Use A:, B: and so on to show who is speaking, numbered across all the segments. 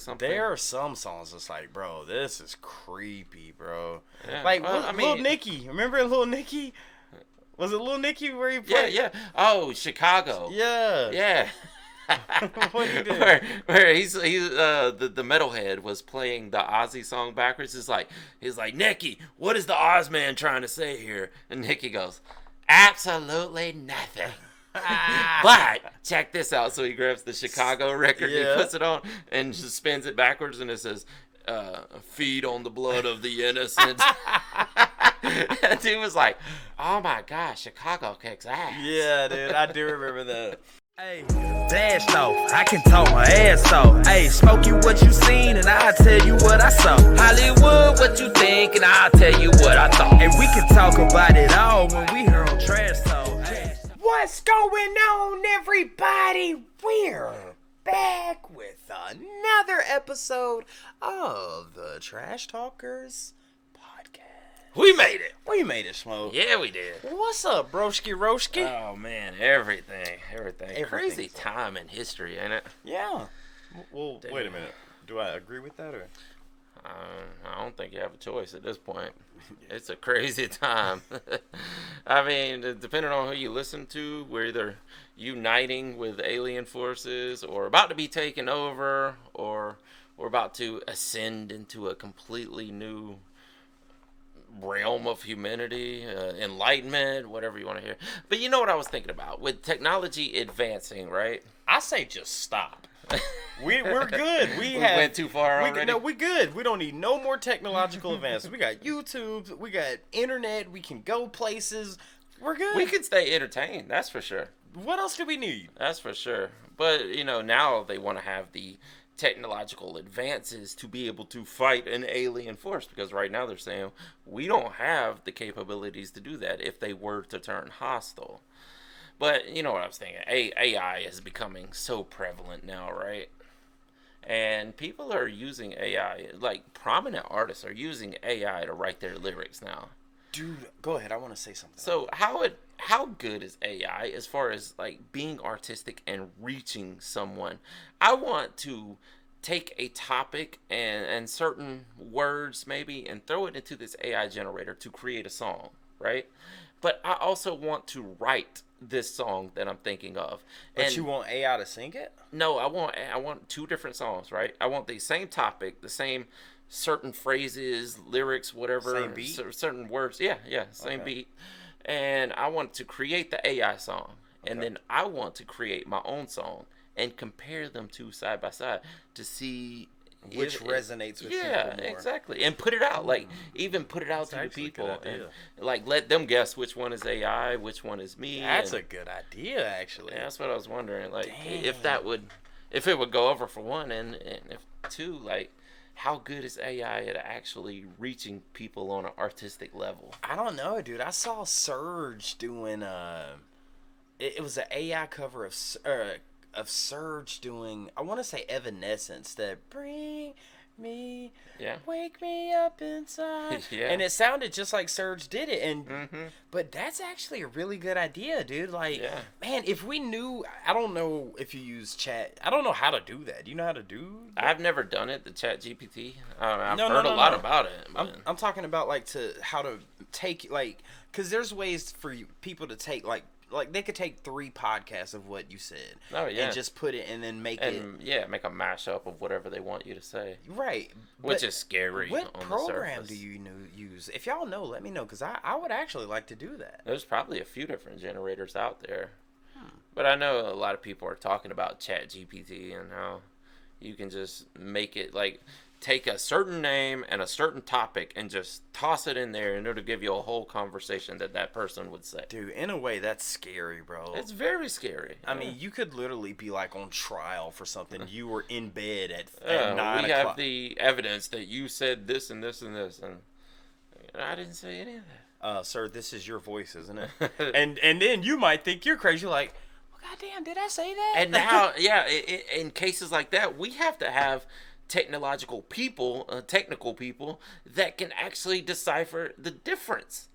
A: something.
B: There are some songs that's like, bro, this is creepy, bro.
A: Yeah.
B: Like,
A: Well,
B: Lil Nicky. Remember Lil Nicky? Was it Lil Nicky where he
A: Yeah,
B: played?
A: yeah. Oh, Chicago.
B: Yeah.
A: Yeah.
B: What he did?
A: Where the metalhead was playing the Ozzy song backwards. He's like, Nicky, what is the Ozman trying to say here? And Nicky goes, absolutely nothing. But check this out. So he grabs the Chicago record, and he puts it on, and just spins it backwards, and it says, "Feed on the blood of the innocent." And dude was like, "Oh my gosh, Chicago kicks ass."
B: Yeah, dude, I do remember that.
C: Hey, blast off, I can talk my ass off. Hey, Smokey, what you seen, and I'll tell you what I saw. Hollywood, what you think, and I'll tell you what I thought. And we can talk about it all when we here on Trash Talk. Hey.
B: What's going on, everybody? We're back with another episode of the Trash Talkers podcast.
A: We made it.
B: We made it, Smoke.
A: Yeah, we did.
B: What's up, broski roski?
A: Oh man, everything. Crazy time in history, ain't it?
B: Yeah. Well, wait a minute. Do I agree with that or?
A: I don't think you have a choice at this point. It's a crazy time. I mean, depending on who you listen to, we're either uniting with alien forces or about to be taken over, or we're about to ascend into a completely new realm of humanity, enlightenment, whatever you want to hear. But you know what I was thinking about? With technology advancing, right?
B: I say just stop. We're good. We
A: went too far already.
B: No, we good. We don't need no more technological advances. We got YouTube. We got internet. We can go places. We're good.
A: We can stay entertained. That's for sure.
B: What else do we need?
A: That's for sure. But you know, now they want to have the technological advances to be able to fight an alien force, because right now they're saying we don't have the capabilities to do that if they were to turn hostile. But you know what I was thinking? AI is becoming so prevalent now, right? And people are using AI, like prominent artists are using AI to write their lyrics now.
B: Dude, go ahead. I want to say something.
A: So how good is AI as far as like being artistic and reaching someone? I want to take a topic and certain words maybe and throw it into this AI generator to create a song, right? But I also want to write this song that I'm thinking of.
B: But you want AI to sing it?
A: No, I want two different songs, right? I want the same topic, the same certain phrases, lyrics, whatever,
B: same beat?
A: Certain words. Yeah, same beat. And I want to create the AI song, and then I want to create my own song and compare them two side by side to see
B: which resonates with people more.
A: Yeah, exactly. And put it out, like even put it out to the people, and like let them guess which one is AI, which one is me.
B: That's a good idea, actually.
A: Yeah, that's what I was wondering. Like if it would go over for one, and if two, like how good is AI at actually reaching people on an artistic level?
B: I don't know, dude. I saw Surge doing it was an AI cover of Surge doing, I want to say Evanescence, that bring me, wake me up inside. And it sounded just like Surge did it. And but that's actually a really good idea, dude. Like, man, if we knew, I don't know if you use chat. I don't know how to do that. Do you know how to do that?
A: I've never done it, the chat GPT. I've heard a lot about it.
B: I'm talking about like how to take, like, because there's ways for people to take like they could take 3 podcasts of what you said, and just put it and then make it,
A: make a mashup of whatever they want you to say,
B: right?
A: Which is scary.
B: What
A: on
B: program
A: the
B: do you use? If y'all know, let me know, because I would actually like to do that.
A: There's probably a few different generators out there, but I know a lot of people are talking about Chat GPT and how you can just make it like take a certain name and a certain topic and just toss it in there, and it'll give you a whole conversation that person would say.
B: Dude, in a way, that's scary, bro.
A: It's very scary.
B: I mean, you could literally be like on trial for something. You were in bed at 9 o'clock.
A: We have the evidence that you said this and this and this, and I didn't say any of that.
B: Sir, this is your voice, isn't it? and then you might think you're crazy. You're like, well, goddamn, did I say that?
A: And now, in cases like that, we have to have technical people that can actually decipher the difference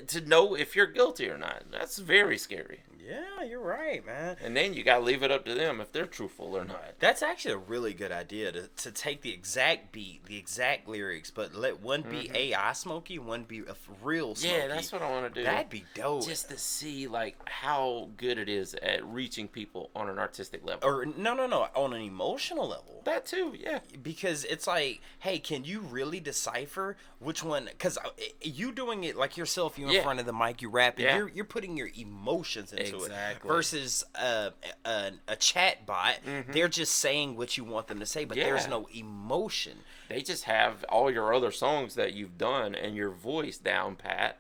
A: to know if you're guilty or not. That's very scary.
B: Yeah, you're right, man.
A: And then you gotta leave it up to them if they're truthful or not.
B: That's actually a really good idea to take the exact beat, the exact lyrics, but let one be AI Smokey, one be a real Smokey.
A: Yeah, that's what I want to do.
B: That'd be dope.
A: Just to see like how good it is at reaching people on an artistic level.
B: Or no, on an emotional level.
A: That too, yeah.
B: Because it's like, hey, can you really decipher which one? Because you doing it like yourself, you in front of the mic, you rapping, you're putting your emotions into it. Versus a chat bot, they're just saying what you want them to say, but there's no emotion.
A: They just have all your other songs that you've done and your voice down pat,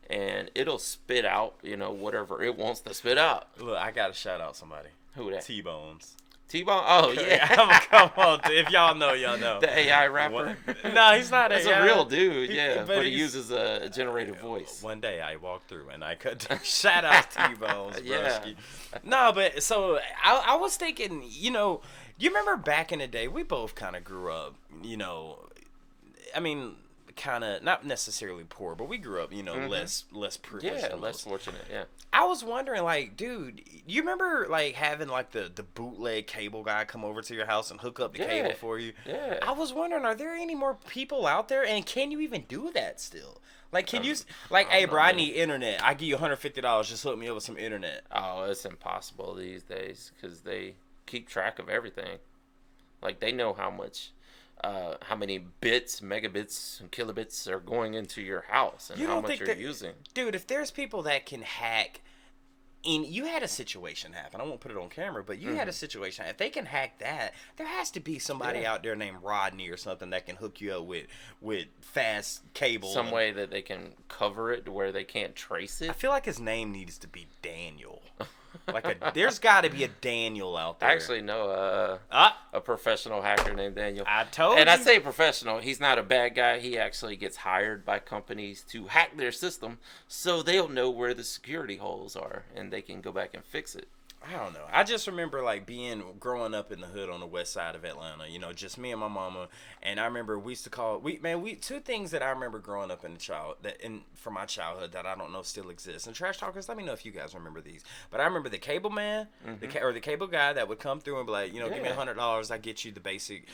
A: and it'll spit out, whatever it wants to spit out.
B: Look, I gotta shout out somebody.
A: Who that?
B: T-Bones.
A: T-Bone? Oh, yeah.
B: Come on. If y'all know, y'all know.
A: The AI rapper?
B: No, he's not
A: That's
B: AI.
A: a real dude, but he uses a generated voice.
B: One day I walked through and I could shout out T-Bones,
A: yeah.
B: No, but so I was thinking, you remember back in the day, we both kind of grew up, I mean, kind of not necessarily poor, but we grew up, less privileged.
A: Yeah, less fortunate. Yeah.
B: I was wondering, like, dude, you remember like having like the bootleg cable guy come over to your house and hook up the cable for you?
A: Yeah.
B: I was wondering, are there any more people out there, and can you even do that still? Like, can you like, hey, bro, I need internet. I give you $150. Just hook me up with some internet.
A: Oh, it's impossible these days because they keep track of everything. Like they know how many bits, megabits, and kilobits are going into your house and how much you're using.
B: Dude, if there's people that can hack, you had a situation happen. I won't put it on camera, but you had a situation. If they can hack that, there has to be somebody out there named Rodney or something that can hook you up with fast cable.
A: Some way that they can cover it to where they can't trace it.
B: I feel like his name needs to be Daniel. There's got to be a Daniel out there.
A: I actually know a professional hacker named Daniel.
B: I told you.
A: And I say professional. He's not a bad guy. He actually gets hired by companies to hack their system so they'll know where the security holes are and they can go back and fix it.
B: I don't know. I just remember like growing up in the hood on the west side of Atlanta, just me and my mama. And I remember we used to call two things that I remember growing up from my childhood that I don't know still exist. And trash talkers, let me know if you guys remember these. But I remember the cable man, the cable guy that would come through and be like, give me $100, I get you the basic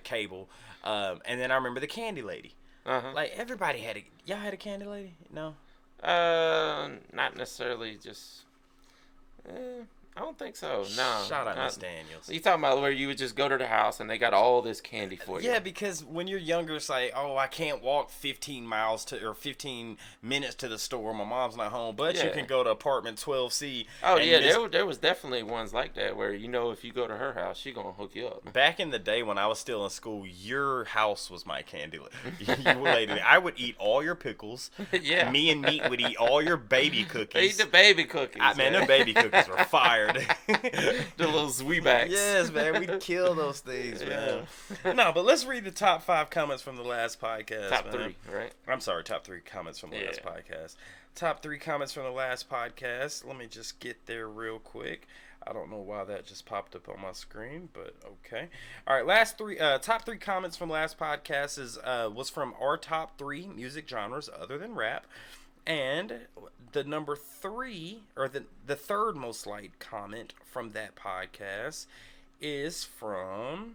B: cable. And then I remember the candy lady. Like everybody y'all had a candy lady? No.
A: Not necessarily. Just. I don't think so. No.
B: Shout out Miss Daniels.
A: You talking about where you would just go to the house and they got all this candy for you?
B: Yeah, because when you're younger, it's like, oh, I can't walk 15 minutes to the store. My mom's not home, but you can go to apartment 12C.
A: Oh yeah, there was definitely ones like that where if you go to her house, she gonna hook you up.
B: Back in the day when I was still in school, your house was my candy. I would eat all your pickles.
A: Yeah.
B: Me and Meat would eat all your baby cookies.
A: Eat the baby cookies.
B: Man, them baby cookies were fire.
A: The little Zweebacks.
B: Yes, man. We kill those things, man. No, but let's read the top 5 comments from the last podcast.
A: Top 3, right?
B: I'm sorry, top 3 comments from the last podcast. Top 3 comments from the last podcast. Let me just get there real quick. I don't know why that just popped up on my screen, but okay. All right, top 3 comments from last podcast was from our top 3 music genres other than rap. And the number 3, or the third most liked comment from that podcast is from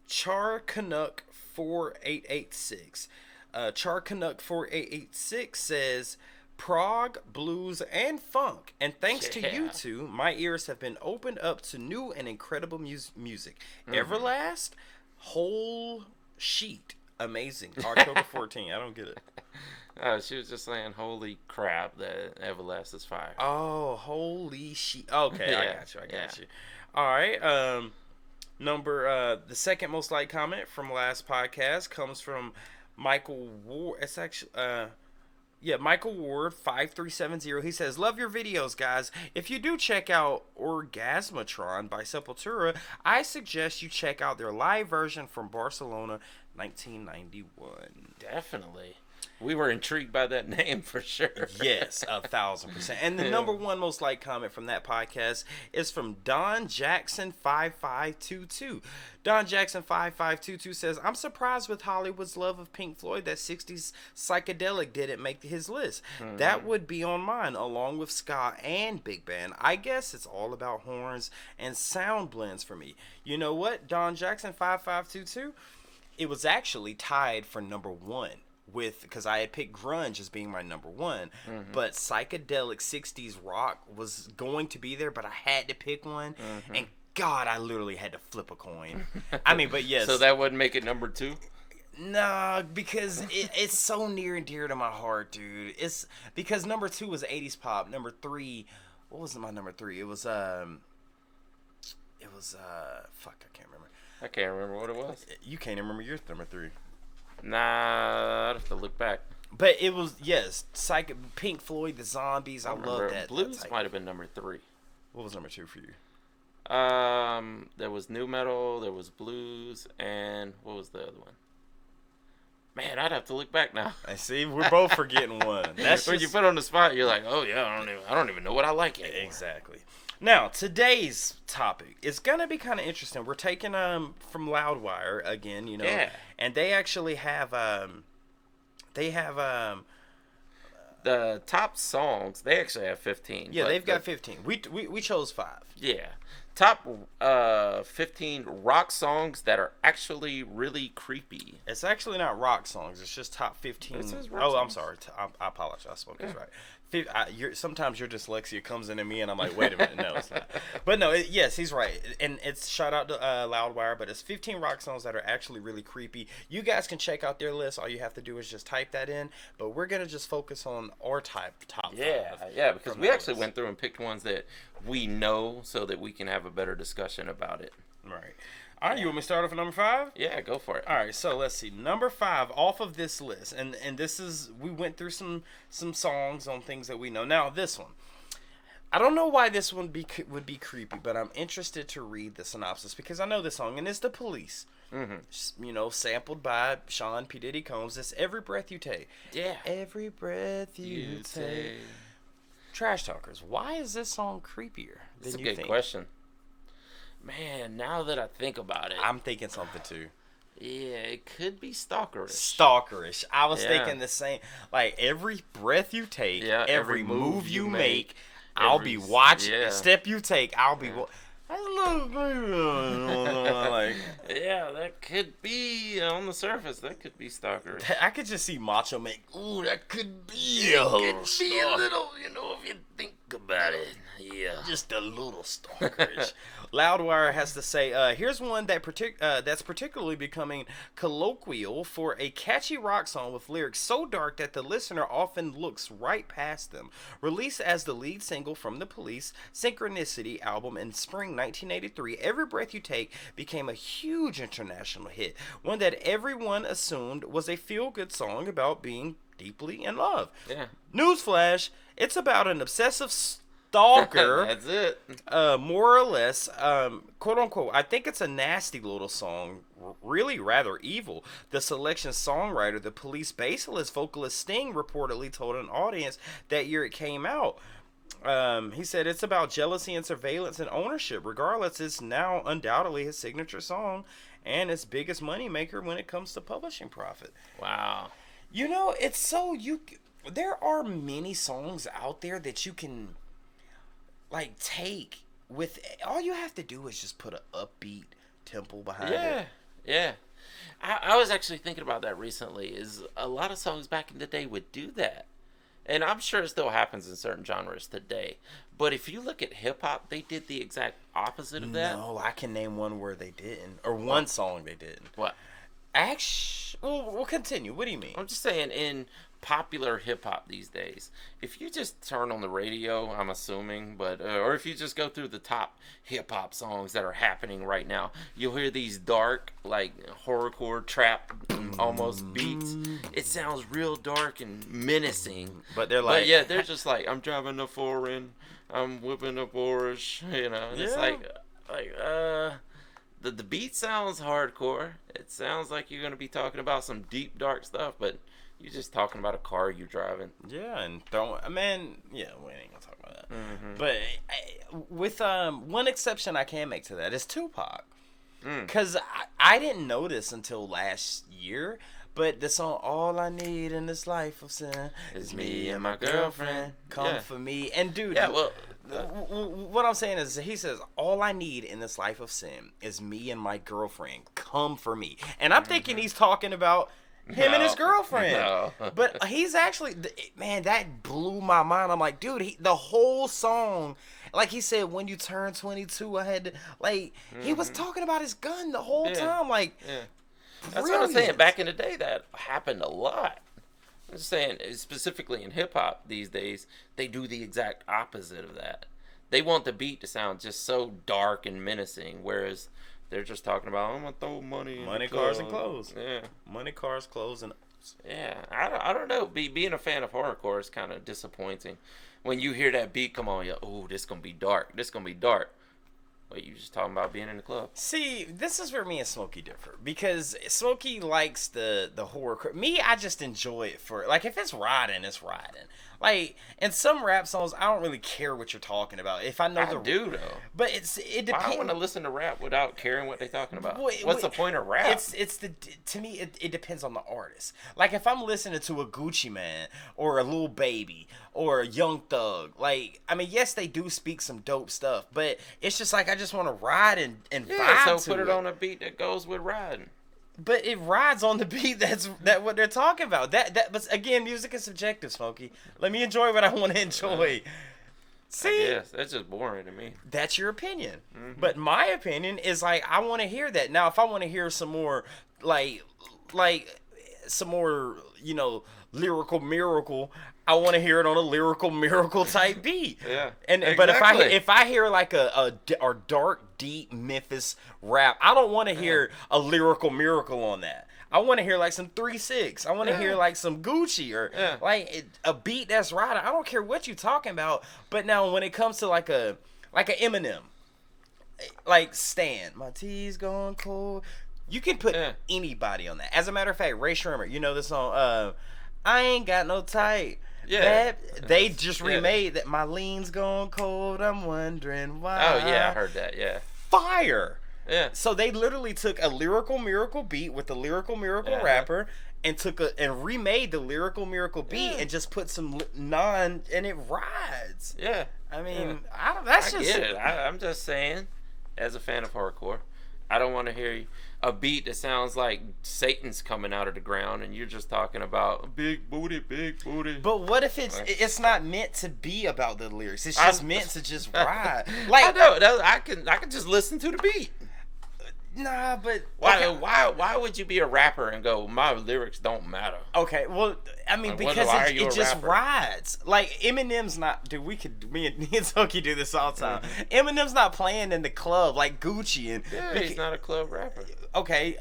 B: Char Canuck 4886. Char Canuck 4886 says, prog, blues, and funk. And thanks to you two, my ears have been opened up to new and incredible music. Everlast, whole sheet. Amazing. October 14. I don't get it.
A: She was just saying, holy crap, that Everlast is fire.
B: Oh, holy shit. Okay, I got you. All right. The second most liked comment from last podcast comes from Michael Ward. It's actually, Michael Ward 5370. He says, love your videos, guys. If you do check out Orgasmatron by Sepultura, I suggest you check out their live version from Barcelona, 1991.
A: Definitely. We were intrigued by that name for sure.
B: Yes, 1,000%. And the number one most liked comment from that podcast is from Don Jackson 5522. Don Jackson 5522 says, "I'm surprised with Hollywood's love of Pink Floyd that 60s psychedelic didn't make his list. That would be on mine, along with ska and big band. I guess it's all about horns and sound blends for me." You know what, Don Jackson 5522? It was actually tied for number one. Because I had picked grunge as being my number one, but psychedelic 60s rock was going to be there, but I had to pick one, and God, I literally had to flip a coin. I mean, but yes.
A: So that wouldn't make it number two?
B: Nah, because it's so near and dear to my heart, dude. It's because number two was 80s pop. Number three, what was my number three? It was fuck, I can't remember.
A: I can't remember what it was.
B: You can't remember your number three.
A: Nah, I'd have to look back.
B: But it was, yes, Pink Floyd, the Zombies. I love that.
A: Blues might have been number three.
B: What was number two for you?
A: There was new metal, there was blues, and what was the other one? Man, I'd have to look back now.
B: I see. We're both forgetting one. That's
A: when you put on the spot, you're like, oh yeah, I don't even know what I like anymore.
B: Exactly. Now, today's topic is gonna be kind of interesting. We're taking from Loudwire again, you know, and they actually have
A: the top songs. They actually have 15.
B: Yeah, they've got 15. We chose 5.
A: Yeah, top 15 rock songs that are actually really creepy.
B: It's actually not rock songs. It's just top 15. I'm sorry. I apologize. Smokey's right. Sometimes your dyslexia comes into me, and I'm like, wait a minute, no, it's not. But no, yes, he's right, and it's shout out to Loudwire. But it's 15 rock songs that are actually really creepy. You guys can check out their list. All you have to do is just type that in. But we're gonna just focus on our top 5.
A: Yeah, because we actually went through and picked ones that we know, so that we can have a better discussion about it.
B: Right. All right, you want me to start off at number 5?
A: Yeah, go for it.
B: All right, so let's see. Number 5 off of this list, and this is, we went through some songs on things that we know. Now, this one, I don't know why this one would be creepy, but I'm interested to read the synopsis because I know this song, and it's The Police. You know, sampled by Sean P. Diddy Combs. It's Every Breath You Take.
A: Yeah.
B: Every breath you take. Trash Talkers, why is this song creepier than you think?
A: That's a good question. Man, now that I think about it,
B: I'm thinking something too.
A: Yeah, it could be stalkerish.
B: Stalkerish. I was thinking the same. Like, every breath you take, every move you make, I'll be watching. Step you take, I'll be like,
A: yeah, that could be on the surface. That could be stalkerish.
B: I could just see Macho make. Ooh, that could be
A: a little. You know, if you think about it. Yeah,
B: just a little stalkerish. Loudwire has to say, here's one that's particularly becoming colloquial for a catchy rock song with lyrics so dark that the listener often looks right past them. Released as the lead single from the Police Synchronicity album in spring 1983, Every Breath You Take became a huge international hit, one that everyone assumed was a feel-good song about being deeply in love.
A: Yeah.
B: Newsflash, it's about an obsessive stalker.
A: That's it.
B: More or less, quote unquote. I think it's a nasty little song, really rather evil. The Selection's songwriter, the Police bassist vocalist Sting, reportedly told an audience that year it came out. He said it's about jealousy and surveillance and ownership. Regardless, it's now undoubtedly his signature song and its biggest moneymaker when it comes to publishing profit.
A: Wow.
B: You know, it's so there are many songs out there that you can take with, all you have to do is just put an upbeat tempo behind it.
A: Yeah. I was actually thinking about that recently, is a lot of songs back in the day would do that. And I'm sure it still happens in certain genres today. But if you look at hip-hop, they did the exact opposite of that.
B: No, I can name one where they didn't. Or one song they didn't.
A: What?
B: We'll continue. What do you mean?
A: I'm just saying, in popular hip-hop these days, if you just turn on the radio, I'm assuming, but or if you just go through the top hip-hop songs that are happening right now, you'll hear these dark, like, horrorcore trap almost beats. It sounds real dark and menacing,
B: but they're like,
A: they're just like, I'm driving a foreign, I'm whipping a Porsche, you know. It's the beat sounds hardcore. It sounds like you're gonna be talking about some deep dark stuff, but You just talking about a car you driving.
B: Yeah, and throwing. Man, yeah, we ain't gonna talk about that.
A: Mm-hmm.
B: But with one exception I can make to that is Tupac, because I didn't notice until last year. But the song "All I Need in This Life of Sin is Me and My Girlfriend Come for Me," and dude,
A: Yeah, well,
B: what I'm saying is he says all I need in this life of sin is me and my girlfriend come for me, and I'm thinking he's talking about him and his girlfriend.
A: No.
B: But he's actually, man, that blew my mind. I'm like, dude, the whole song, like he said, when you turn 22, I had to, like, he was talking about his gun the whole time. Like,
A: that's what I'm saying. Back in the day, that happened a lot. I'm just saying, specifically in hip hop these days, they do the exact opposite of that. They want the beat to sound just so dark and menacing, whereas they're just talking about, I'm gonna throw money,
B: cars, and clothes.
A: Yeah,
B: money, cars, clothes, and
A: yeah. I don't know. Being a fan of horrorcore is kind of disappointing. When you hear that beat come on, you're, oh, this gonna be dark. This gonna be dark. But you just talking about being in the club.
B: See, this is where me and Smokey differ, because Smokey likes the horror. Me, I just enjoy it for, like, if it's riding, it's riding. Like, in some rap songs, I don't really care what you're talking about. If I know
A: I do though.
B: But it depends.
A: I want to listen to rap without caring what they're talking about. What's the point of rap?
B: To me it depends on the artist. Like if I'm listening to a Gucci Man or a Lil Baby or a Young Thug, like I mean, yes, they do speak some dope stuff, but it's just like I just want to ride and vibe
A: so put it on a beat that goes with riding.
B: But it rides on the beat. That's what they're talking about. But again, music is subjective, Smokey. Let me enjoy what I want to enjoy. See,
A: yes, that's just boring to me.
B: That's your opinion. But my opinion is like I want to hear that. Now, if I want to hear some more, like some more, lyrical miracle, I want to hear it on a lyrical miracle type beat.
A: Yeah.
B: And
A: exactly.
B: But if I hear like a dark, deep Memphis rap, I don't want to hear a lyrical miracle on that. I want to hear like some 3-6. I want to hear like some Gucci or like a beat that's right. I don't care what you're talking about. But now when it comes to like a Eminem, like Stan, my tea's gone cold. You can put anybody on that. As a matter of fact, Ray Shremmer, you know the song, I ain't got no type. Yeah. They just remade that. My lean's gone cold. I'm wondering why.
A: Oh, yeah, I heard that, yeah.
B: Fire.
A: Yeah.
B: So they literally took a lyrical miracle beat with the lyrical miracle rapper and remade the lyrical miracle beat and just put some and it rides.
A: Yeah.
B: I mean, I
A: get it. I'm just saying, as a fan of hardcore, I don't want to hear a beat that sounds like Satan's coming out of the ground and you're just talking about big booty, big booty.
B: But what if it's not meant to be about the lyrics? It's just meant to just ride. Like
A: I know. I can just listen to the beat.
B: Nah, but
A: why would you be a rapper and go, my lyrics don't matter?
B: Okay, well, I mean, because it just rides. Like Eminem's not. Dude, me and Smokey do this all the time. Eminem's not playing in the club like Gucci and.
A: Yeah, he's not a club rapper.
B: Okay,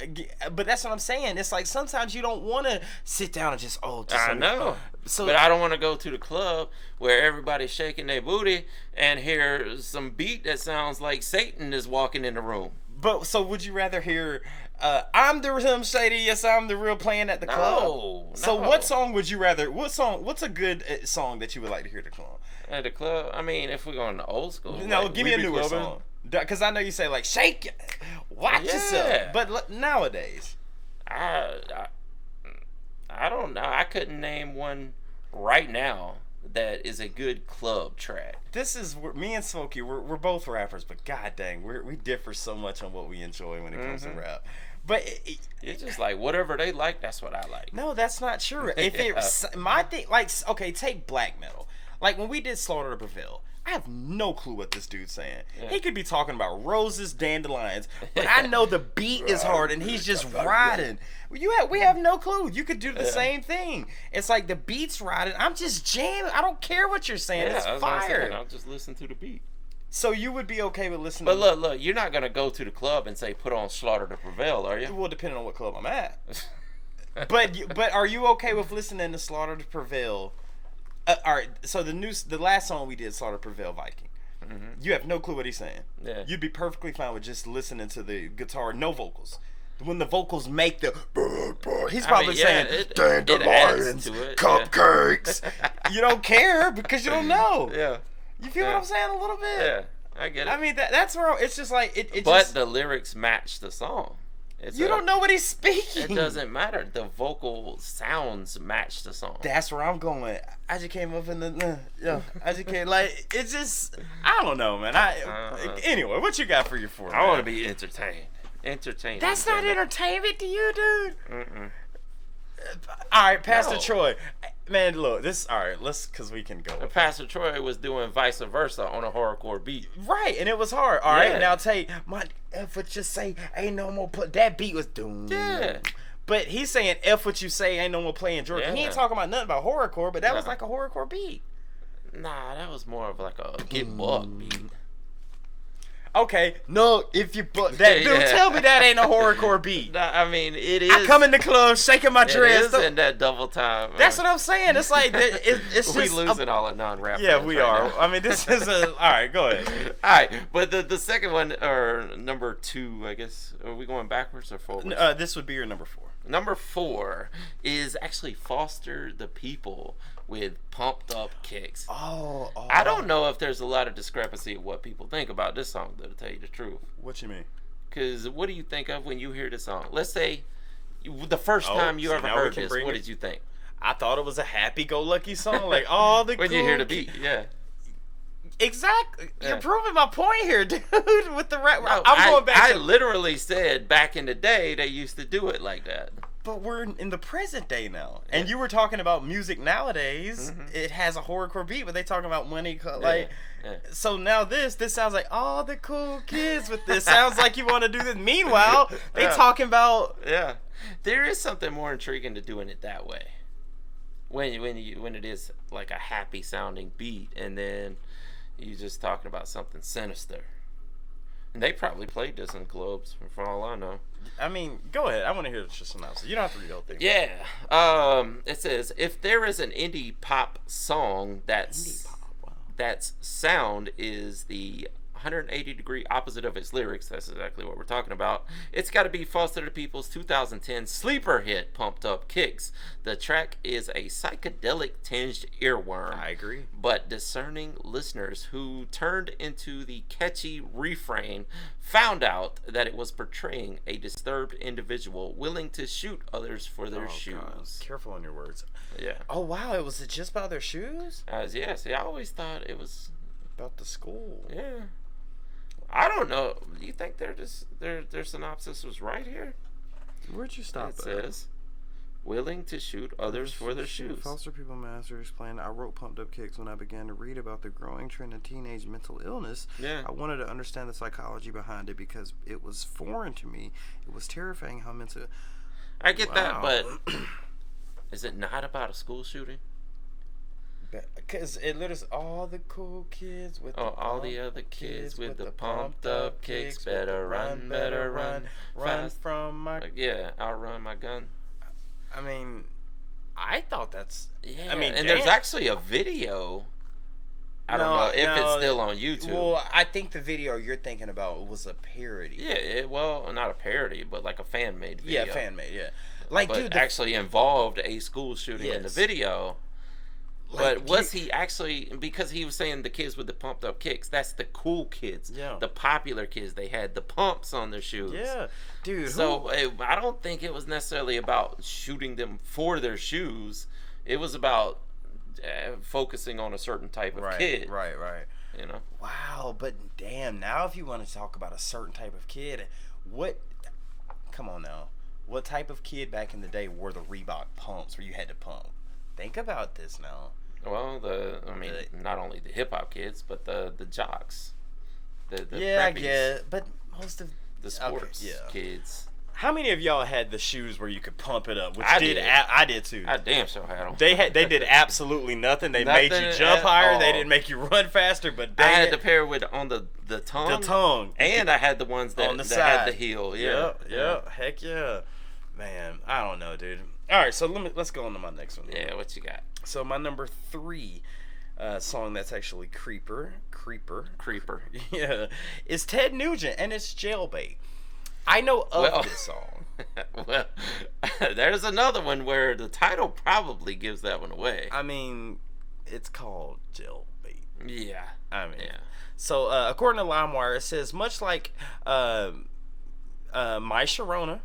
B: but that's what I'm saying. It's like sometimes you don't want to sit down and just
A: I know. But I don't want to go to the club where everybody's shaking their booty and hear some beat that sounds like Satan is walking in the room.
B: But so would you rather hear I'm the Rim Shady, yes I'm the real playing at the club?
A: No.
B: So what song would you rather, what's a good song that you would like to hear at the club?
A: At the club? I mean, if we're going to old school.
B: No,
A: like,
B: give me a newer song. Because I know you say like shake it, watch yourself. But nowadays.
A: I don't know. I couldn't name one right now that is a good club track.
B: This is me and Smokey. We're both rappers, but god dang, we differ so much on what we enjoy when it comes to rap. But
A: it's just like whatever they like, that's what I like.
B: No, that's not true. If my thing, like, okay, take black metal. Like when we did Slaughter to Prevail, I have no clue what this dude's saying. Yeah. He could be talking about roses, dandelions, but I know the beat is hard and he's just riding. We have no clue. You could do the same thing. It's like the beat's riding. I'm just jamming. I don't care what you're saying. It's fire.
A: I'll just listen to the beat.
B: So you would be okay with listening?
A: But look, you're not gonna go to the club and say put on Slaughter to Prevail, are you?
B: Well, depending on what club I'm at. but are you okay with listening to Slaughter to Prevail? All right, so the last song we did, Slaughter Prevail Viking. You have no clue what he's saying.
A: Yeah.
B: You'd be perfectly fine with just listening to the guitar, no vocals. when the vocals make the he's probably saying
A: it
B: dandelions,
A: adds to it,
B: cupcakes. You don't care because you don't know.
A: Yeah.
B: You feel what I'm saying a little bit?
A: Yeah, I get it.
B: I mean, that's where it's just like it.
A: But
B: just,
A: the lyrics match the song.
B: you don't know what he's speaking.
A: It doesn't matter. The vocal sounds match the song.
B: That's where I'm going. I just came up in the I just came like it's just I don't know, man. Anyway, what you got for your four?
A: I want to be entertained. Entertained.
B: That's not entertainment to you, dude.
A: Mm-mm.
B: All right, Pastor
A: No.
B: Troy. Man, look, this all right. Because we can go.
A: Pastor Troy was doing vice versa on a horrorcore beat.
B: Right, and it was hard. All right,
A: Yeah.
B: now tell you, my F what you say ain't no more. That beat was doom.
A: Yeah.
B: But he's saying F what you say ain't no more playing Georgia. He ain't
A: Yeah.
B: talking about nothing about horrorcore, but that was
A: Yeah.
B: like a horrorcore beat.
A: Nah, that was more of like a get buck beat.
B: Okay, no, if you put that, dude,
A: Yeah.
B: tell me that ain't a horrorcore beat.
A: Nah, I mean, it is.
B: I come in the club shaking my
A: It
B: dress.
A: is in that double time.
B: That's what I'm saying. It's like it's
A: we
B: just
A: losing all the non-rap.
B: yeah,
A: fans
B: we
A: right
B: are.
A: now.
B: I mean, this is a all right. Go ahead.
A: All right, but the second one, or number 2, I guess. Are we going backwards or forwards?
B: This would be your number 4.
A: Number 4 is actually Foster the People with Pumped Up Kicks.
B: Oh,
A: I don't know if there's a lot of discrepancy of what people think about this song, though, to tell you the truth.
B: What you mean?
A: Because what do you think of when you hear this song? Let's say the first time you
B: so
A: ever
B: now we
A: heard
B: can
A: this,
B: bring
A: what
B: it-
A: did you think?
B: I thought it was a happy-go-lucky song, like all the
A: When
B: cool
A: you hear the beat, yeah.
B: Exactly.
A: Yeah.
B: You're proving my point here, dude. With the rap,
A: No,
B: I'm going back.
A: I
B: to,
A: literally said back in the day they used to do it like that.
B: but we're in the present day now, and you were talking about music nowadays.
A: Mm-hmm.
B: It has a horrorcore beat, but they talking about money, like.
A: Yeah.
B: So now this sounds like all the cool kids with this. Sounds like you want to do this. Meanwhile, they
A: Yeah.
B: talking about
A: Yeah, there is something more intriguing to doing it that way. When it is like a happy sounding beat, and then you just talking about something sinister. And they probably played this in clubs, for all I know.
B: I mean, go ahead. I want to hear the synopsis. You don't have to read the whole thing.
A: Yeah. It says, if there is an indie pop song
B: Indie pop. Wow.
A: that's sound is the 180-degree opposite of its lyrics, that's exactly what we're talking about, it's got to be Foster the People's 2010 sleeper hit, Pumped Up Kicks. The track is a psychedelic-tinged earworm.
B: I agree.
A: But discerning listeners who turned into the catchy refrain found out that it was portraying a disturbed individual willing to shoot others for their shoes.
B: God. Careful on your words.
A: Yeah.
B: Oh wow! It was just about their shoes.
A: Yeah, see, I always thought it was,
B: About the school.
A: yeah. I don't know. Do you think their synopsis was right here?
B: Where'd you stop?
A: It says, willing to shoot others for their shoes.
B: Foster People Master explained, I wrote Pumped Up Kicks when I began to read about the growing trend in teenage mental illness.
A: Yeah.
B: I wanted to understand the psychology behind it because it was foreign to me. It was terrifying how mental...
A: I get that,
B: Wow.
A: but is it not about a school shooting?
B: Because it literally all the cool kids with
A: All the other kids with the pumped up kicks, better run,
B: run
A: fast.
B: from my...
A: Like, yeah, outrun my gun.
B: I mean, I thought that's...
A: Yeah,
B: I mean,
A: and there's
B: damn.
A: actually a video. I don't know if it's still on YouTube.
B: Well, I think the video you're thinking about was a parody.
A: Yeah, well, not a parody, but like a fan-made video.
B: Yeah, fan-made, yeah. Like,
A: But
B: dude,
A: actually involved a school shooting in the
B: Yes.
A: video.
B: Like,
A: But was he actually, because he was saying the kids with the pumped up kicks, that's the cool kids,
B: Yeah.
A: the popular kids. They had the pumps on their shoes.
B: Yeah, dude.
A: So I don't think it was necessarily about shooting them for their shoes. It was about focusing on a certain type of kid.
B: Right.
A: You know.
B: Wow, but damn, now if you want to talk about a certain type of kid, what? Come on now. What type of kid back in the day wore the Reebok pumps where you had to pump? Think about this now.
A: Well, not only the hip hop kids, but the jocks. The
B: Yeah, I
A: preppies,
B: get, but most of
A: the sports
B: yeah.
A: kids.
B: How many of y'all had the shoes where you could pump it up? Which
A: I
B: did.
A: did.
B: I did too.
A: I damn sure had them.
B: They did absolutely nothing. They made you
A: Nothing
B: jump
A: at
B: higher. They
A: all.
B: didn't make you run faster. But
A: I
B: dang
A: had
B: it,
A: the pair with on the tongue.
B: the tongue.
A: And I had the ones that,
B: on the
A: that
B: side.
A: had the heel. Yeah.
B: Yep. Heck yeah. Man, I don't know, dude. All right, so let's go on to my next one.
A: Yeah, what you got?
B: So my number 3 song that's actually Creeper.
A: Creeper.
B: Yeah, is Ted Nugent and it's Jailbait. I know of
A: Well.
B: this song.
A: Well, there's another one where the title probably gives that one away.
B: I mean, it's called Jailbait.
A: Yeah.
B: I mean,
A: Yeah.
B: so according to LimeWire, it says much like My Sharona.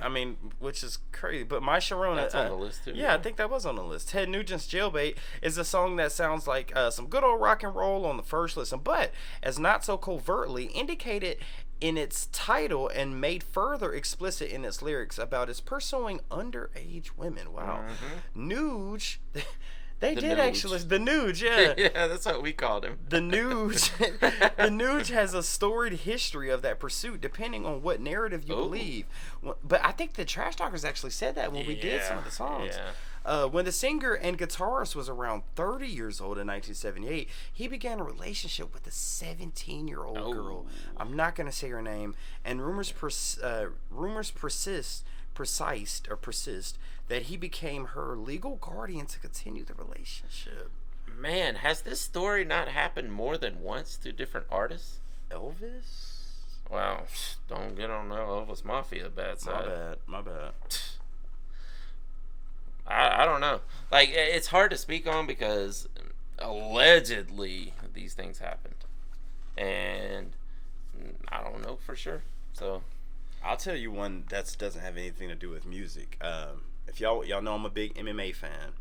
B: I mean, which is crazy, but My Sharona.
A: That's on the list too.
B: Yeah, I think that was on the list. Ted Nugent's Jailbait is a song that sounds like some good old rock and roll on the first listen, but as not so covertly indicated in its title and made further explicit in its lyrics about its pursuing underage women. Wow. Nuge. They did
A: Nuge.
B: actually. The Nuge, yeah.
A: Yeah, that's what we called him.
B: The Nuge, the Nuge has a storied history of that pursuit, depending on what narrative you believe. But I think the Trash Talkers actually said that when we did some of the songs.
A: Yeah.
B: When the singer and guitarist was around 30 years old in 1978, he began a relationship with a 17-year-old girl. I'm not going to say her name, and rumors persist that he became her legal guardian to continue the relationship.
A: Man, has this story not happened more than once to different artists?
B: Elvis?
A: Wow, don't get on the Elvis Mafia bad side.
B: My bad.
A: I don't know. Like, it's hard to speak on because allegedly these things happened. And I don't know for sure. So
B: I'll tell you one that doesn't have anything to do with music. If y'all know I'm a big MMA fan,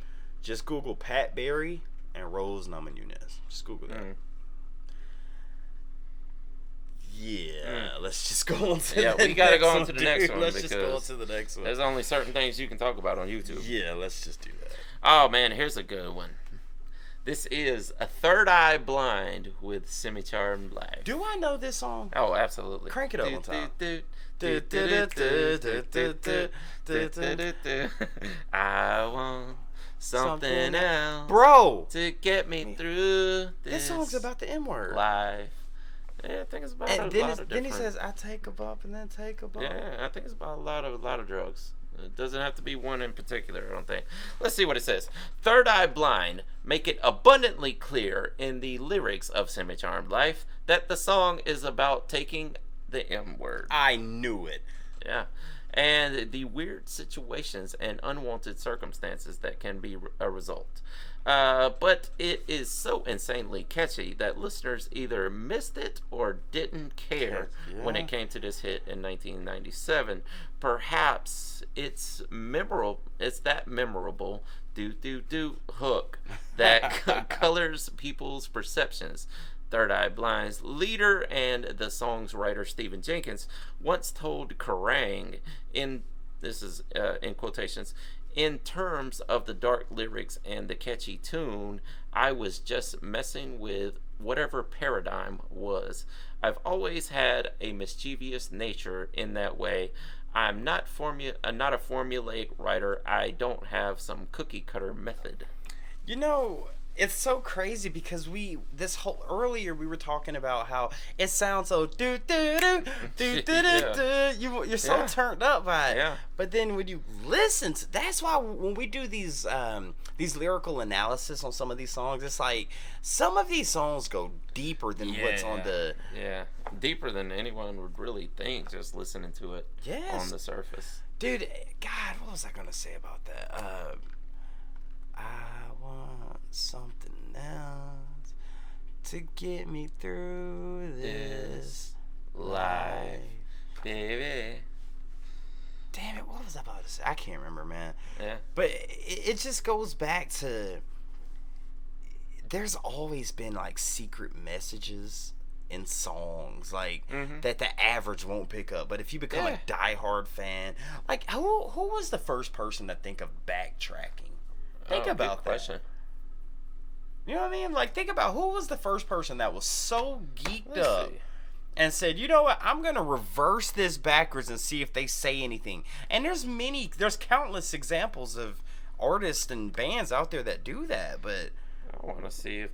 B: just Google Pat Barry and Rose Namajunas. Just Google that. Yeah, let's just go on to
A: we gotta go on to the next one.
B: Let's just go on to the next one.
A: There's only certain things you can talk about on YouTube.
B: Yeah, let's just do that.
A: Oh man, here's a good one. This is A Third Eye Blind with Semi-Charmed Life.
B: Do I know this song?
A: Oh, absolutely.
B: Crank it up one time.
A: I want something else,
B: bro,
A: to get me through
B: this song's about the N-word.
A: Life. Yeah, I think it's about
B: And
A: a lot of different.
B: then he says, "I take a bump and then take a bump."
A: Yeah, I think it's about a lot of drugs. It doesn't have to be one in particular, I don't think. Let's see what it says. Third Eye Blind make it abundantly clear in the lyrics of Semi-Charmed Life that the song is about taking the M word.
B: I knew it.
A: Yeah. And the weird situations and unwanted circumstances that can be a result. But it is so insanely catchy that listeners either missed it or didn't care when it came to this hit in 1997. Perhaps it's memorable. It's that memorable do hook that colors people's perceptions. Third Eye Blind's leader and the song's writer Stephen Jenkins once told Kerrang! In quotations, in terms of the dark lyrics and the catchy tune, I was just messing with whatever paradigm was. I've always had a mischievous nature in that way. I'm not a formulaic writer. I don't have some cookie cutter method.
B: You know, it's so crazy because earlier we were talking about how it sounds so do do do do do do. You're so turned up by it.
A: Yeah.
B: But then when you listen to, that's why when we do these lyrical analysis on some of these songs, it's like some of these songs go deeper than what's on the
A: deeper than anyone would really think just listening to it on the surface.
B: Dude, God, what was I gonna say about that? I want something else to get me through this life,
A: baby.
B: Damn it, what was I about to say? I can't remember, man.
A: Yeah.
B: But it just goes back to, there's always been like secret messages in songs like that the average won't pick up. But if you become a diehard fan, like who was the first person to think of backtracking? Think about that.
A: Question.
B: You know what I mean? Like, think about who was the first person that was so geeked up and said, you know what, I'm going to reverse this backwards and see if they say anything. And there's countless examples of artists and bands out there that do that, but
A: I want to see if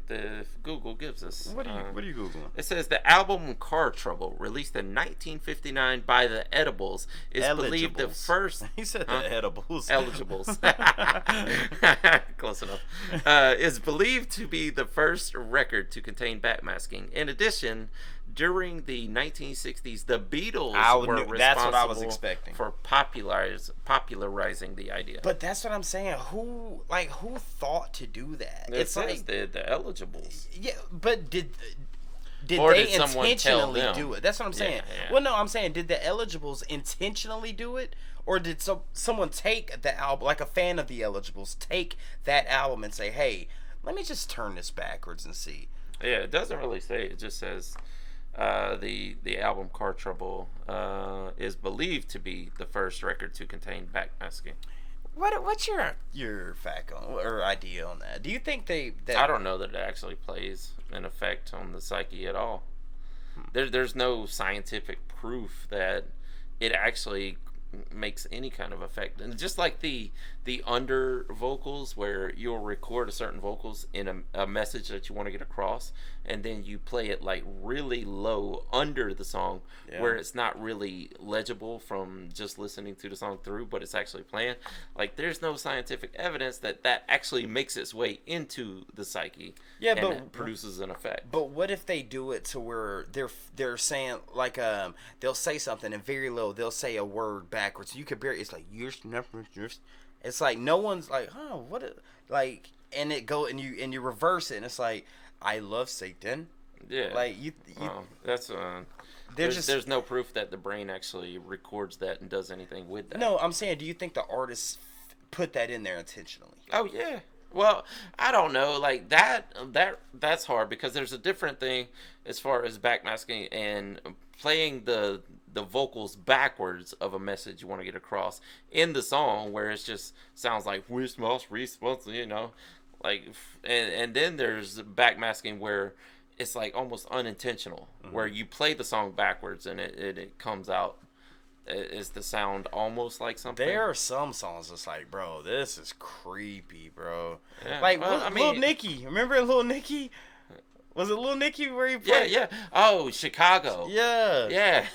A: Google gives us.
B: What are you Googling?
A: It says the album Car Trouble, released in 1959 by the Edibles, is believed the first.
B: He said the Edibles.
A: Eligibles. Close enough. Is believed to be the first record to contain backmasking. In addition, during the 1960s, the Beatles were responsible
B: that's what I was expecting
A: for popularizing the idea.
B: But that's what I'm saying. Who thought to do that?
A: It's like the eligibles.
B: Yeah, but did
A: Or
B: they
A: did someone tell
B: intentionally
A: them?
B: do it? That's what I'm saying.
A: Yeah.
B: Well, no, I'm saying, did the eligibles intentionally do it, or did someone take the album, like a fan of the eligibles, take that album and say, "Hey, let me just turn this backwards and see."
A: Yeah, it doesn't really say. It just says the album Car Trouble is believed to be the first record to contain backmasking.
B: What's your fact on or idea on that? Do you think that
A: I don't know that it actually plays an effect on the psyche at all. There's no scientific proof that it actually makes any kind of effect. And just like the under vocals, where you'll record a certain vocals in a message that you want to get across, and then you play it like really low under the song, where it's not really legible from just listening to the song through, but it's actually playing. Like, there's no scientific evidence that actually makes its way into the psyche and produces an effect.
B: But what if they do it to where they're saying, like, they'll say something and very low, they'll say a word backwards. You could barely, it's like, it's like no one's like, oh, like, and it go and you reverse it, and it's like, I love Satan.
A: Yeah.
B: Like
A: that's there's no proof that the brain actually records that and does anything with that.
B: No, I'm saying, do you think the artists put that in there intentionally?
A: Oh yeah. Well, I don't know. Like that's hard, because there's a different thing as far as backmasking and playing the vocals backwards of a message you want to get across in the song, where it just sounds like response, you know, like, and then there's backmasking where it's like almost unintentional, where you play the song backwards and it comes out. Is the sound almost like something?
B: There are some songs that's like, bro, this is creepy, bro.
A: Yeah.
B: Like,
A: well,
B: Lil Nicky. Remember Lil Nicky? Was it Lil Nicky where he played?
A: Yeah. Oh, Chicago.
B: Yeah.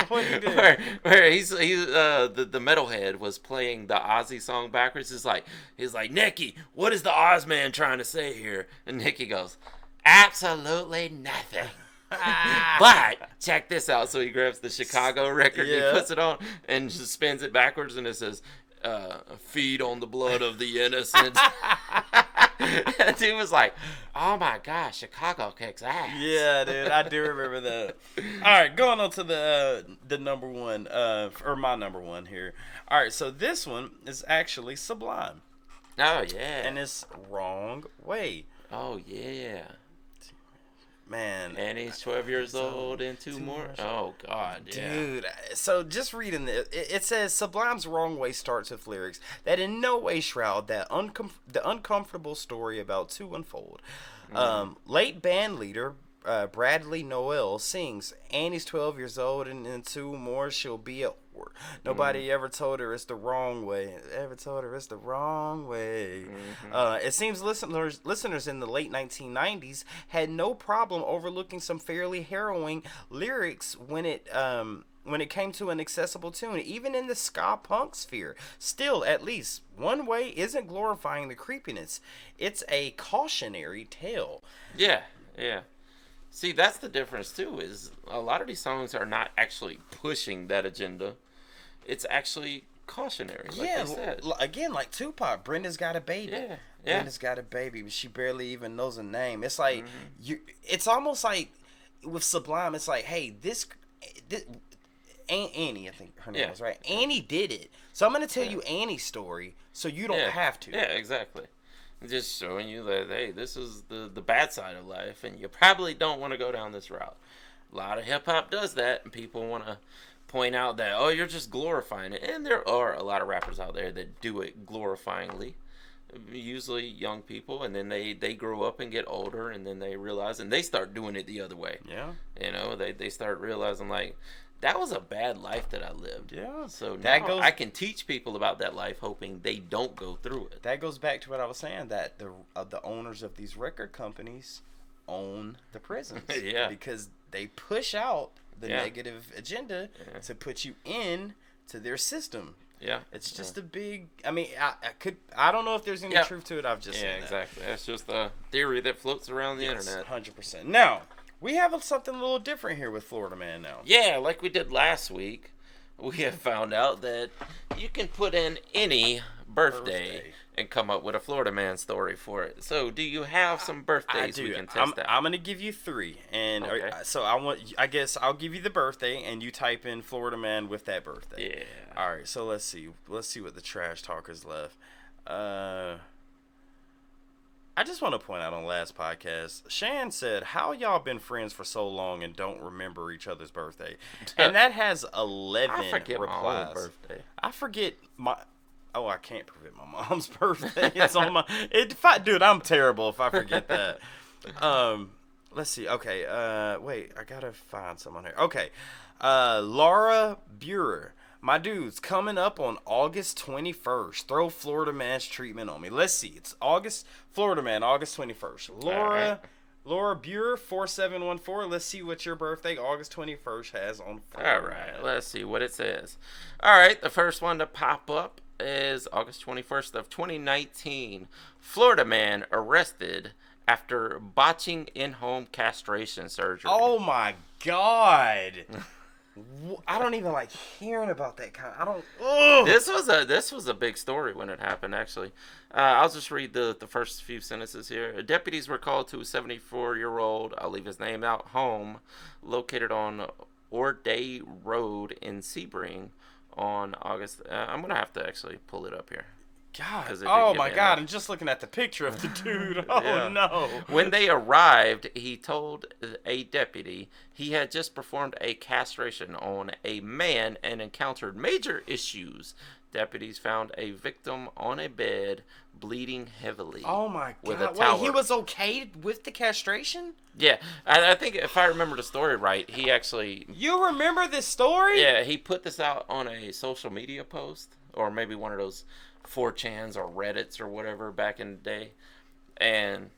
B: What he did?
A: Where he's the metalhead was playing the Ozzy song backwards. He's like, Nicky, what is the Ozman trying to say here? And Nicky goes, absolutely nothing. But check this out. So he grabs the Chicago record, and he puts it on and just spins it backwards, and it says, feed on the blood of the innocent. And dude was like, oh my gosh, Chicago kicks ass.
B: Yeah, dude, I do remember that. All right, going on to the number one, or my number one here. All right, so this one is actually Sublime.
A: Oh yeah.
B: And it's Wrong Way.
A: Oh yeah.
B: Man.
A: And he's 12 years old and two more. Oh, God. Yeah.
B: Dude, so just reading this, it says Sublime's Wrong Way starts with lyrics that in no way shroud the uncomfortable story about to unfold. Late band leader Bradley Noel sings, Annie's 12 years old and in two more she'll be a whore. Nobody ever told her it's the wrong way. It seems listeners in the late 1990s had no problem overlooking some fairly harrowing lyrics when it came to an accessible tune, even in the ska punk sphere. Still, at least One Way isn't glorifying the creepiness. It's a cautionary tale.
A: Yeah. See, that's the difference too, is a lot of these songs are not actually pushing that agenda. It's actually cautionary, like they said.
B: Again, like Tupac, Brenda's got a baby.
A: Yeah.
B: Brenda's got a baby, but she barely even knows a name. It's like, it's almost like with Sublime, it's like, hey, this Annie, I think her name was, right? Annie did it. So I'm going to tell you Annie's story so you don't have to.
A: Yeah, exactly. Just showing you that, hey, this is the bad side of life, and you probably don't want to go down this route. A lot of hip-hop does that, and people want to point out that, oh, you're just glorifying it. And there are a lot of rappers out there that do it glorifyingly. Usually young people, and then they grow up and get older, and then they realize, and they start doing it the other way.
B: Yeah.
A: You know, they start realizing, like, that was a bad life that I lived.
B: Yeah.
A: So now I can teach people about that life, hoping they don't go through it.
B: That goes back to what I was saying, that the owners of these record companies own the prisons.
A: Yeah.
B: Because they push out the negative agenda to put you in to their system.
A: Yeah.
B: It's just a big, I mean, I don't know if there's any truth to it. I've just said that.
A: Exactly. That's just a theory that floats around the internet.
B: 100%. Now, We have something a little different here with Florida Man now.
A: Yeah, like we did last week, we have found out that you can put in any birthday and come up with a Florida Man story for it. So, do you have some birthdays we can test out?
B: I'm gonna give you 3, and
A: Okay.
B: so I guess I'll give you the birthday, and you type in Florida Man with that birthday.
A: Yeah.
B: All right. So let's see what the trash talkers left. I just want to point out on last podcast, Shan said, "How y'all been friends for so long and don't remember each other's birthday?" And that has 11
A: I forget
B: replies.
A: my own birthday.
B: I forget my. Oh, I can't forget my mom's birthday. It's on my. Dude, I'm terrible if I forget that. Let's see. Okay. Wait, I gotta find someone here. Okay. Laura Burer. My dude's coming up on August 21st. Throw Florida Man's treatment on me. Let's see. It's Florida Man, August 21st. Laura Buer, 4714. Let's see what your birthday, August 21st, has on Florida
A: All right, let's see what it says. All right, the first one to pop up is August 21st of 2019. Florida man arrested after botching in-home castration surgery.
B: Oh my God. I don't even like hearing about that kind. I don't. Ugh.
A: This was a big story when it happened. Actually, I'll just read the first few sentences here. Deputies were called to a 74-year-old. I'll leave his name out. Home located on Orday Road in Sebring on August. I'm gonna have to actually pull it up here.
B: God.
A: It didn't
B: Oh
A: give
B: my
A: me
B: God.
A: enough.
B: I'm just looking at the picture of the dude. Oh
A: Yeah.
B: no.
A: When they arrived, he told a deputy he had just performed a castration on a man and encountered major issues. Deputies found a victim on a bed, bleeding heavily.
B: Oh my
A: with a
B: God.
A: towel.
B: Wait, he was okay with the castration?
A: Yeah, I think if I remember the story right, he actually...
B: You remember this story?
A: Yeah, he put this out on a social media post, or maybe one of those 4chans or Reddits or whatever back in the day, and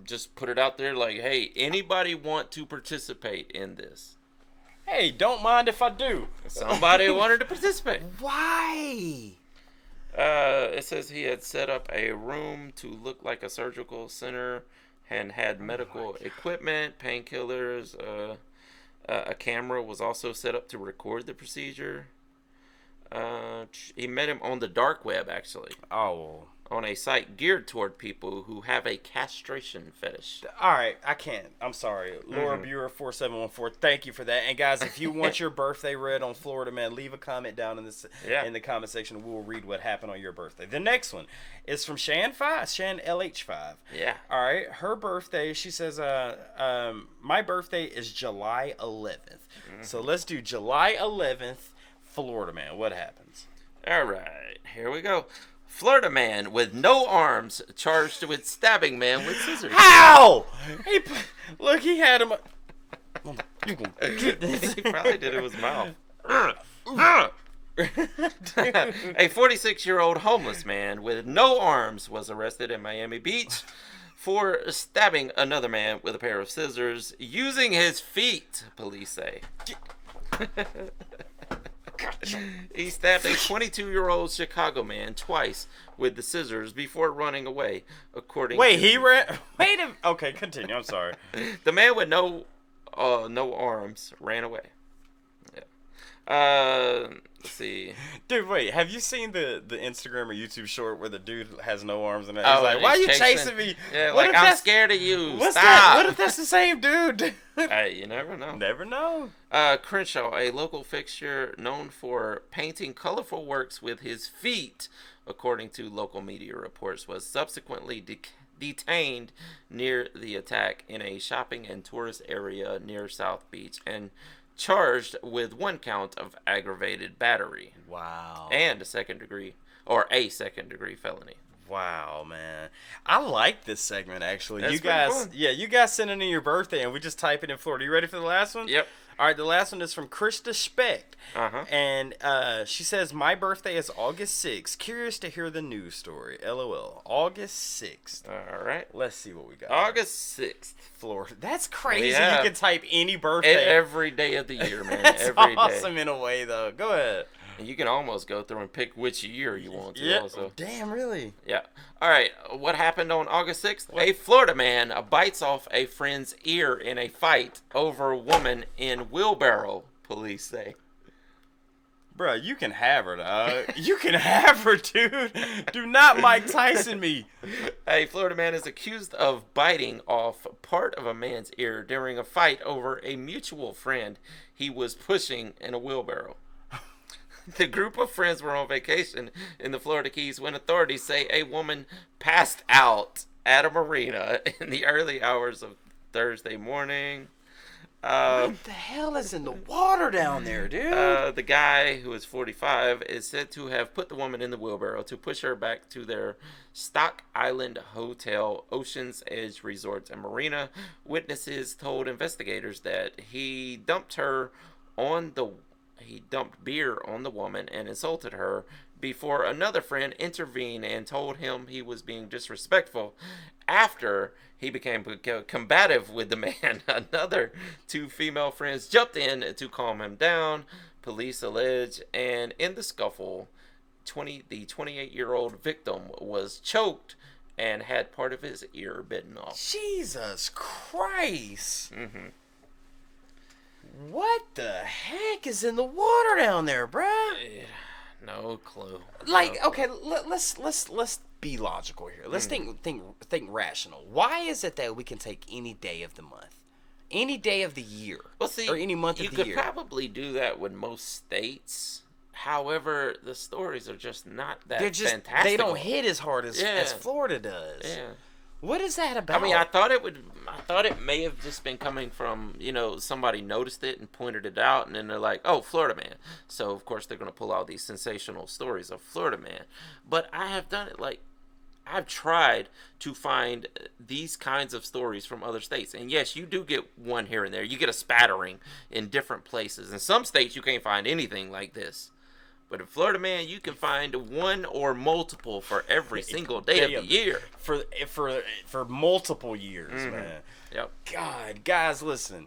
A: just put it out there like, hey, anybody want to participate in this?
B: Hey, don't mind if I do.
A: Somebody wanted to participate.
B: Why?
A: It says he had set up a room to look like a surgical center and had medical equipment, painkillers. A camera was also set up to record the procedure. He met him on the dark web, actually.
B: Oh.
A: On a site geared toward people who have a castration fetish.
B: All right, I can't. I'm sorry. Laura Buer, 4714. Thank you for that. And guys, if you want your birthday read on Florida Man, leave a comment down in the comment section. We'll read what happened on your birthday. The next one is from Shan LH5.
A: Yeah.
B: All right, her birthday. She says, my birthday is July 11th. So let's do July 11th, Florida Man. What happens?
A: All right, here we go. Florida man with no arms charged with stabbing man with scissors.
B: How? Look, he had him. You can get this.
A: He probably did it with his mouth. A 46-year-old homeless man with no arms was arrested in Miami Beach for stabbing another man with a pair of scissors using his feet, police say. He stabbed a 22-year-old Chicago man twice with the scissors before running away, according to...
B: he ran... Wait a... Okay, continue. I'm sorry.
A: The man with no arms ran away. Yeah. Let's see.
B: Dude, wait. Have you seen the Instagram or YouTube short where the dude has no arms and he's
A: Oh,
B: like,
A: and
B: "Why are
A: he's
B: you chasing me?"
A: Yeah,
B: What
A: like,
B: if
A: I'm
B: that's-
A: scared of you.
B: What's
A: Stop.
B: that? What if that's the same dude?
A: Hey, you never know.
B: Never know.
A: Crenshaw, a local fixture known for painting colorful works with his feet, according to local media reports, was subsequently detained near the attack in a shopping and tourist area near South Beach and charged with 1 count of aggravated battery.
B: Wow.
A: And a second degree felony.
B: Wow, man. I like this segment, actually.
A: That's
B: you
A: pretty
B: guys,
A: fun.
B: you guys send in your birthday, and we just type it in Florida. You ready for the last one?
A: Yep.
B: All right, the last one is from Krista Speck.
A: Uh-huh.
B: And she says, my birthday is August 6th. Curious to hear the news story. LOL. August 6th.
A: All right.
B: Let's see what we got.
A: August 6th.
B: Florida. That's crazy.
A: Yeah.
B: You can type any birthday.
A: Every day of the year, man.
B: That's
A: Every day.
B: awesome in a way, though. Go ahead.
A: And you can almost go through and pick which year you want to.
B: Yeah.
A: Also.
B: Damn, really?
A: Yeah. All right. What happened on August 6th? A Florida man bites off a friend's ear in a fight over a woman in wheelbarrow, police say.
B: Bro, you can have her, dog. You can have her, dude. Do not Mike Tyson me.
A: A Florida man is accused of biting off part of a man's ear during a fight over a mutual friend he was pushing in a wheelbarrow. The group of friends were on vacation in the Florida Keys when authorities say a woman passed out at a marina in the early hours of Thursday morning.
B: What the hell is in the water down there, dude?
A: The guy, who is 45, is said to have put the woman in the wheelbarrow to push her back to their Stock Island Hotel, Ocean's Edge Resort and Marina. Witnesses told investigators that he dumped beer on the woman and insulted her before another friend intervened and told him he was being disrespectful. After he became combative with the man, another two female friends jumped in to calm him down, police allege, and in the scuffle, the 28-year-old victim was choked and had part of his ear bitten off.
B: Jesus Christ.
A: Mm-hmm.
B: What the heck is in the water down there, bruh?
A: No clue.
B: Like,
A: No
B: okay,
A: clue.
B: let's be logical here. Let's think rational. Why is it that we can take any day of the month, any day of the year,
A: Well, see,
B: or any month of the year?
A: You could probably do that with most states. However, the stories are just not that fantastic.
B: They don't hit as hard as Florida does.
A: Yeah.
B: What is that about?
A: I mean, I thought it may have just been coming from, somebody noticed it and pointed it out, and then they're like, oh, Florida man. So, of course, they're going to pull out these sensational stories of Florida man. But I have done it, I've tried to find these kinds of stories from other states. And yes, you do get one here and there. You get a spattering in different places. In some states, you can't find anything like this. But in Florida, man, you can find one or multiple for every single day of the year.
B: For multiple years, man.
A: Yep.
B: God, guys, listen.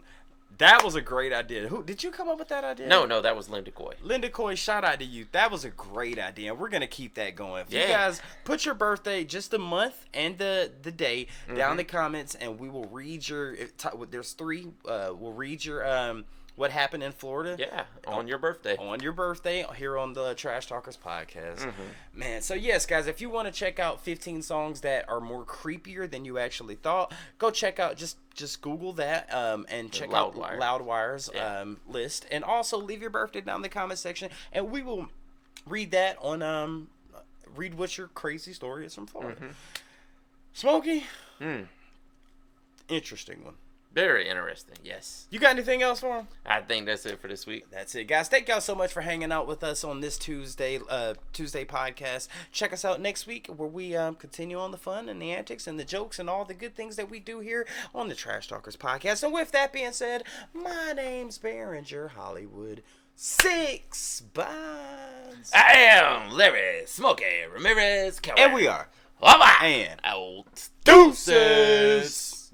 B: That was a great idea. Who did you come up with that idea?
A: No, that was Linda Coy.
B: Linda Coy, shout out to you. That was a great idea. We're gonna keep that going. If you
A: Yeah.
B: guys put your birthday, just the month and the day down in the comments, and we will read your. There's three. We'll read your what happened in Florida.
A: Yeah, on your birthday.
B: On your birthday here on the Trash Talkers podcast. Man, so yes, guys, if you want to check out 15 songs that are more creepier than you actually thought, go check out just Google that and check out Loudwire's list, and also leave your birthday down in the comment section, and we will read that on read what your crazy story is from Florida. Smokey, interesting one.
A: Very interesting, yes.
B: You got anything else for him?
A: I think that's it for this week.
B: That's it, guys. Thank y'all so much for hanging out with us on this Tuesday podcast. Check us out next week where we continue on the fun and the antics and the jokes and all the good things that we do here on the Trash Talkers podcast. And with that being said, my name's Behringer Hollywood 6 Bonds.
A: I am Larry Smokey Ramirez Keller.
B: And we are.
A: Bye-bye.
B: And
A: out.
B: deuces.